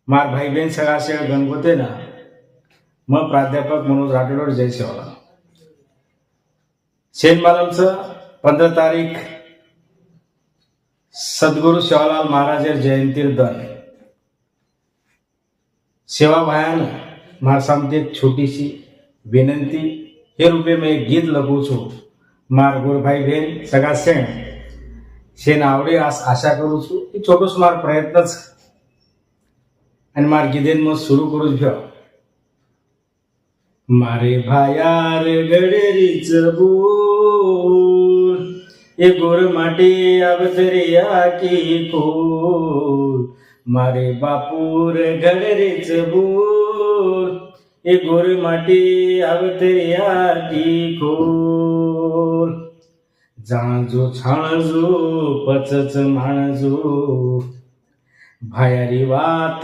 मार भाई बहन सगळा शेळ गणपती ना मग प्राध्यापक मनोज राठोड जय सेवालाल शेनबालमचं 15 तारीख सद्गुरु सेवालाल महाराज जयंती दर सेवा भायान मार सामने एक छोटी सी विनंती हे रूपे में एक गीत लगू छू मार गुरु भाई बहन सगळा शेण आवडे आशा करू छू की छोटोस मार प्रयत्नच आणि मार गीतेन मग सुरू करू घ्या मारे भायार गडरीच बोल ए गोर माटे अवतरिया की कोल मारे बापूर गडरीच बोल ए गोर माटे अवतरिया की कोल जाणजो छाणजो पचच माणजो भायारी वात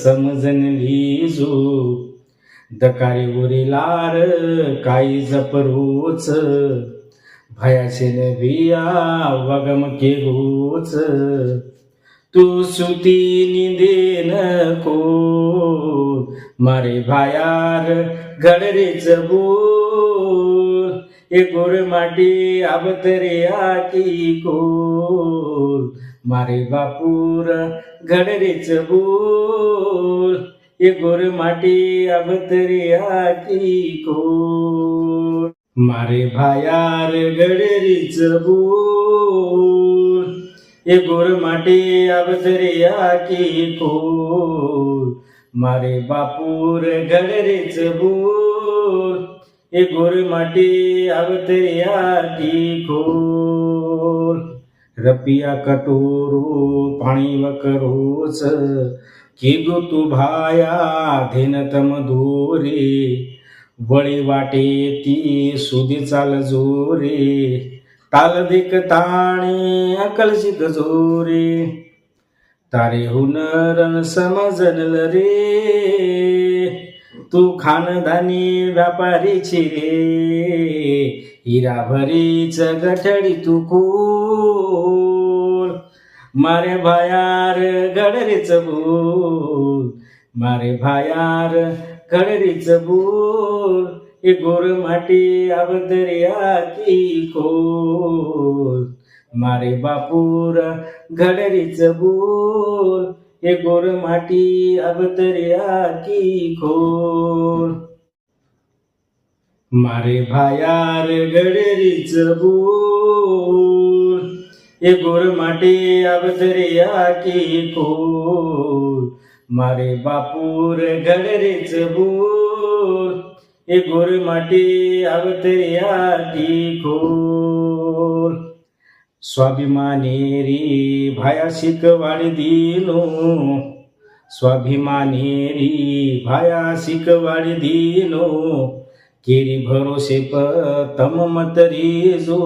समजन लिजो दकारी उरिलार काही जपरोच भयाचे नभिया वगम के गोच तू सुती निंदे नको मारे भायार गडरेच बोल ए गोर माटी अवतरिया की कोल मारे बापूर गडरेच बोल ए गोर माटी अवतरिया की कोल मारे भायार गडरीच बोल ए गोर माटी अवतरिया की कोल मारे बापूर गडरेच बोल ए गोर माटी अवतरिया की कोल रपिया कटोरो पाणी वकरोच की गो तू भाया धेनतम दोरे वळी वाटे ती सुदी चाल जोरे ताल देक ताणे अकलशिक जोरे तारे हुनरन समजनल रे तू खानदानी व्यापारीची रे हिरा भरीच गठडी तू कोल मारे भायार गडरीच बोल मारे भायार गडरीच बोल ए गोर माटी अवतरिया की कोल मारे बापूर गडरीच बोल ए गोर माटी अवतरिया की कोल मारे भायार गडरीच बोल ए गोर माटी अवतरिया की कोल मारे बापूर गडरेच बोल ए गोर माटी अवतरिया की कोल स्वाभिमानी री भाया शिकवाडी दिनो स्वाभिमानी री भाया शिकवाडी दिनो केरी भरोसे तम मतरी जो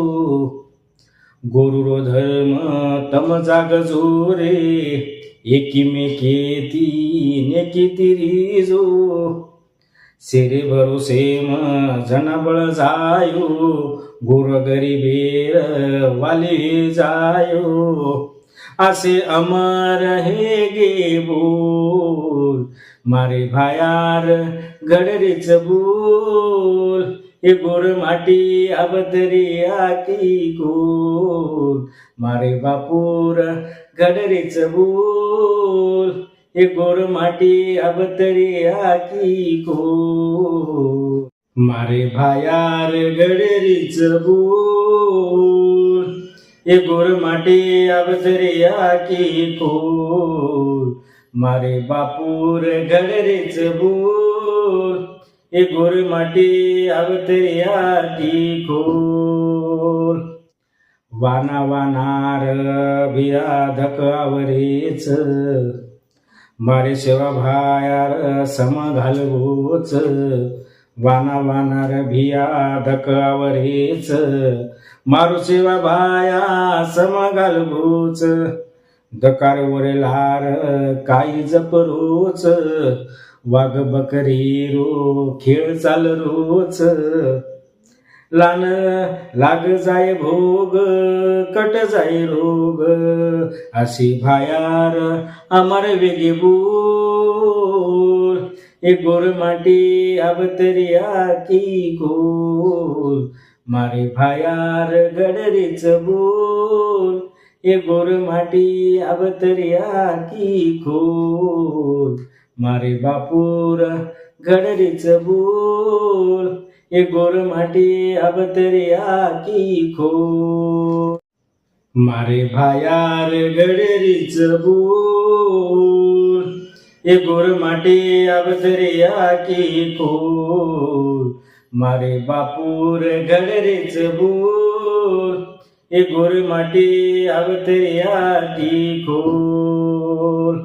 गोरुरो धर्म तम जाग जोरे एकीमेकेती नेकी तिरीजो सेरे भरोसे जनाबळ जायो गोर गरीबेर वाले जायो असे अमर हे गे बोल मारे भायार गडरीच बोल ए गोर माटी अवतरिया की कोल मारे बापूर गडरीच बोल ए गोर माटी अवतरिया की कोल मारे भायार गडरीच बोल ए गोर माटी अवतरिया की कोल मारे बापूर गडरीच बोल ए गोर माटी अवतरिया की कोल वाना वानार भिया धकावरेच मारे सेवा भायार सम घालवोच वाना वानार भिया धकावरेच मारू सेवा भाया सम घालवोच दकार वरेलार काही जपरोच वाघ बकरी रो खेळ चाल रोच लान लाग जाय भोग कट जाय रोग अशी भायार अमर वेगे बोल એ ગોર માટી આવતરિયા કી ગોલ મારે ભાયાર ગડરીચ બોલ એ ગોર માટી આવતરિયા કી ગોલ મારે બાપુર ગડરીચ બોલ એ ગોર માટી આવતરિયા કી ગોલ મારે ભાયાર ગડરીચ બોલ એ ગોર માટી આવતરિયા કી ગોલ મારે બાપુર ગડરીચ બોલ એ ગોર માટી આવતરિયા કી ગોલ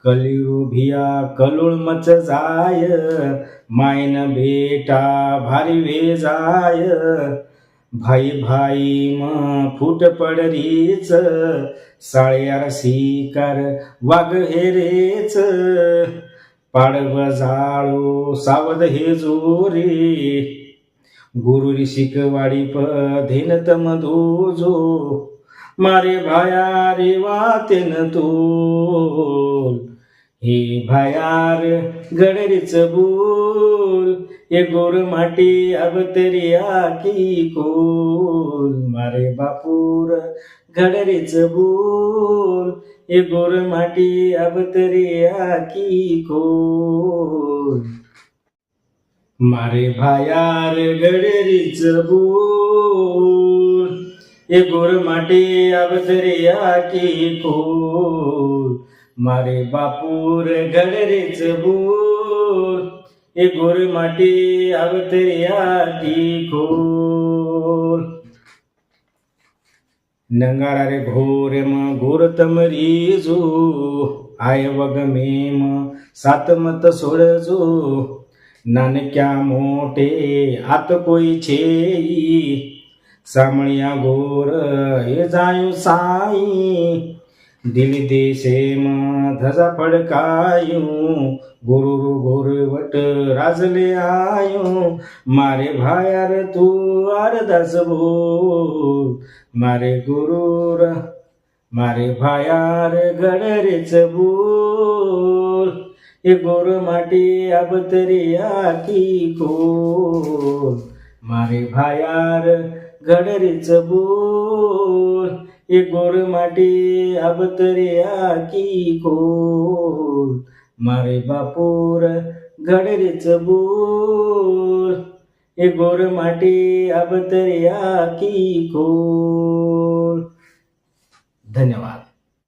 કલિયું ભિયા કલુળ મચ જાય માયન બેટા ભારી વેજાય ભાઈ ભાઈમાં ફૂટ પડરીચ સાળિયાર શિકાર વાઘ હેરેચ પાડવ ઝાળો સાવધ હે જોરી ગુરુરી શીખવાડી પધેન તમ ધોજો મારે ભાયાર વાતેન તોલ હે ભાયાર ગડરીચ બોલ એ ગોર માટી આવતરિયા કી ગોલ મારે બાપુર ગડરીચ બોલ એ ગોર માટી આવતરિયા કી ગોલ મારે ભાયાર ગડરીચ બોલ એ ગોર માટી આવતરિયા કી ગોલ મારે બાપુર ગડરીચ બોલ એ ગોર માટી આવતરિયા કી ગોલ નંગારા રે ઘોરેમ ઘોર તમરી જો આય વગમેમ સાતમત સોળજો નાનક્યા મોટે આત કોઈ છે સામણિયા ગોર એ જાયું સાઈ દિલ દેશેમાં ધજા ફડકાયું ગુરુ ગોર વટ રાજલે આયું મારે ભાયાર તું અરદાસ બોલ મારે ગુરુર મારે ભાયાર ગડરીચ બોલ એ ગોર માટી આવતરિયા કી ગોલ મારે ભાયાર ગડરીચ બોલ એ ગોર માટી આવતરિયા કી ગોલ મારે બાપુર ગડરીચ બોલ એ ગોર માટી આવતરિયા કી ગોલ. ધન્યવાદ.